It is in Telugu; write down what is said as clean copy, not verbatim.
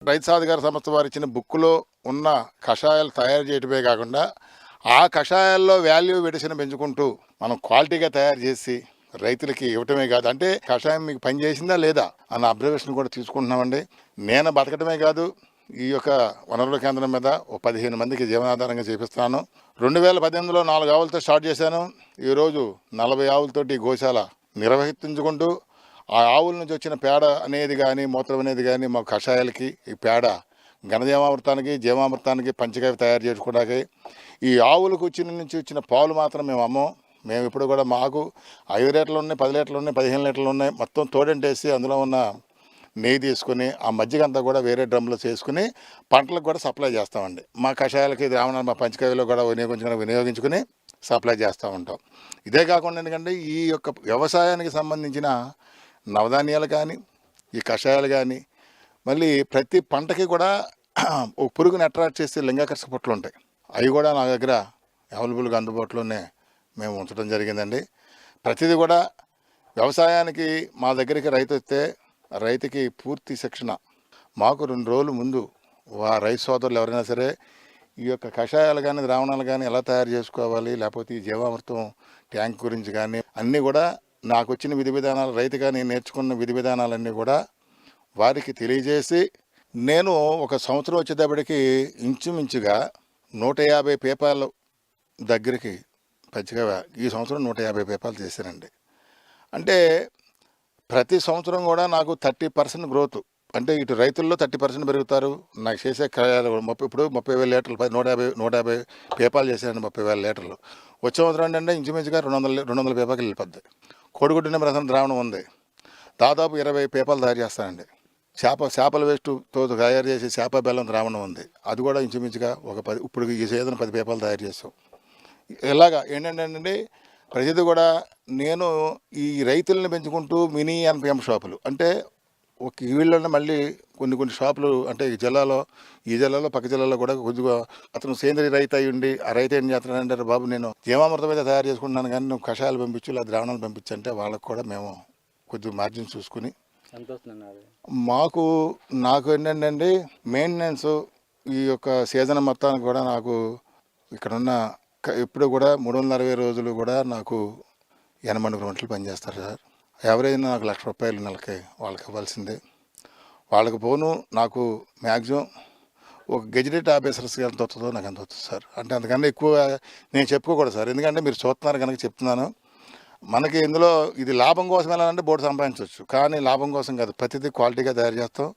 రైతు సాధికార సంస్థ వారు ఇచ్చిన బుక్‌లో ఉన్న కషాయాలు తయారు చేయడమే కాకుండా, ఆ కషాయాల్లో వాల్యూ మెడిసిన్ పెంచుకుంటూ, మనం క్వాలిటీగా తయారు చేసి రైతులకి ఇవ్వటమే కాదు. అంటే కషాయం మీకు పని చేసిందా లేదా అన్న అబ్జర్వేషన్ కూడా తీసుకుంటున్నామండి. నేను బతకడమే కాదు, ఈ యొక్క వనరుల కేంద్రం మీద ఓ 15 మందికి జీవనాధారంగా చేపిస్తున్నాను. 2018లో 4 ఆవులతో స్టార్ట్ చేశాను. ఈరోజు 40 ఆవులతోటి గోశాల నిర్వహించుకుంటూ, ఆ ఆవుల నుంచి వచ్చిన పేడ అనేది కానీ, మూత్రం అనేది కానీ మా కషాయాలకి ఈ పేడ ఘనజీవామృతానికి, జీవామృతానికి, పంచగవ్య తయారు చేసుకోవడానికి, ఈ ఆవులకు నుంచి వచ్చిన పాలు మాత్రం మేము అమ్మం. మేము ఇప్పుడు కూడా మాకు 5 లీటర్లు ఉన్నాయి, 10 లీటర్లు ఉన్నాయి, 15 లీటర్లు ఉన్నాయి. మొత్తం తోడెంటేసి అందులో ఉన్న నెయ్యి తీసుకుని ఆ మజ్జిగ అంతా కూడా వేరే డ్రమ్లో చేసుకుని పంటలకు కూడా సప్లై చేస్తామండి. మా కషాయాలకి ద్రావణాలు మా పంచగవ్యలో కూడా వినియోగించుకుని సప్లై చేస్తూ ఉంటాం. ఇదే కాకుండా ఎందుకంటే ఈ యొక్క వ్యవసాయానికి సంబంధించిన నవధాన్యాలు కానీ, ఈ కషాయాలు కానీ, మళ్ళీ ప్రతి పంటకి కూడా ఒక పురుగుని అట్రాక్ట్ చేసే లింగాకర్షక పొట్లు ఉంటాయి. అవి కూడా నా దగ్గర అవైలబుల్గా అందుబాటులోనే మేము ఉంచడం జరిగిందండి. ప్రతిదీ కూడా వ్యవసాయానికి మా దగ్గరికి రైతు వస్తే రైతుకి పూర్తి శిక్షణ మాకు 2 రోజుల ముందు రైతు సోదరులు ఎవరైనా సరే ఈ యొక్క కషాయాలు కానీ, ద్రావణాలు కానీ ఎలా తయారు చేసుకోవాలి, లేకపోతే ఈ జీవామృతం ట్యాంక్ గురించి కానీ అన్నీ కూడా నాకు వచ్చిన విధి విధానాలు, రైతుగా నేను నేర్చుకున్న విధి విధానాలన్నీ కూడా వారికి తెలియజేసి, నేను ఒక సంవత్సరం వచ్చేటప్పటికి ఇంచుమించుగా 150 పేపాల దగ్గరికి పచ్చిగా ఈ సంవత్సరం 150 పేపాలు చేశానండి. అంటే ప్రతి సంవత్సరం కూడా నాకు 30% గ్రోత్. అంటే ఇటు రైతుల్లో 30% పెరుగుతారు. నాకు చేసే ఇప్పుడు 30,000 లీటర్లు 150 పేపాలు చేశానండి. 30,000 లీటర్లు. వచ్చే సంవత్సరం ఏంటంటే ఇంచుమించుగా 200 పేపాకి వెళ్ళిపోద్ది. కోడిగుడ్డు నిమ్మరసం ద్రావణం ఉంది. దాదాపు 20 పేపాలు తయారు చేస్తానండి. చేపల వేస్ట్తో తయారు చేసే చేప బెల్లం ద్రావణం ఉంది. అది కూడా ఇంచుమించుగా ఒక 10 ఇప్పుడు ఈ సీజన్ 10 పేపాలు తయారు చేస్తాం. ఇలాగా ఏంటంటే ప్రతిదీ కూడా నేను ఈ రైతులను పెంచుకుంటూ మినీ ఎన్పిఎం షాపులు అంటే ఒక వీళ్ళని మళ్ళీ కొన్ని షాపులు అంటే ఈ జిల్లాలో పక్క జిల్లాలో కూడా కొద్దిగా అతను సేంద్రీయ రైతు అయి ఉండి ఆ రైతు ఏం చేస్తున్నాడంటే, బాబు నేను జీవామృతం మీద తయారు చేసుకుంటున్నాను కానీ నువ్వు కషాయాలు పంపించు లేదా ద్రావణాలు పంపించు అంటే వాళ్ళకు కూడా మేము కొద్దిగా మార్జిన్ చూసుకుని నాకు ఏంటంటే మెయింటెనెన్స్ ఈ యొక్క సీజన్ మొత్తానికి కూడా నాకు ఇక్కడున్న ఎప్పుడు కూడా 360 రోజులు కూడా నాకు 80 గంటలు పనిచేస్తారు సార్. ఎవరైనా నాకు ₹1,00,000 నెలకి వాళ్ళకి ఇవ్వాల్సిందే. వాళ్ళకి పోను నాకు మ్యాక్సిమం ఒక గెజిటెడ్ ఆఫీసర్స్కి ఎంత వస్తుందో నాకు ఎంత వస్తుంది సార్. అంటే అంతకన్నా ఎక్కువ నేను చెప్పుకోకూడదు సార్. ఎందుకంటే మీరు చూస్తున్నారు కనుక చెప్తున్నాను. మనకి ఇందులో ఇది లాభం కోసం వెళ్ళాలంటే బోర్డు సంపాదించవచ్చు, కానీ లాభం కోసం కాదు, ప్రతిదీ క్వాలిటీగా తయారు చేస్తాం.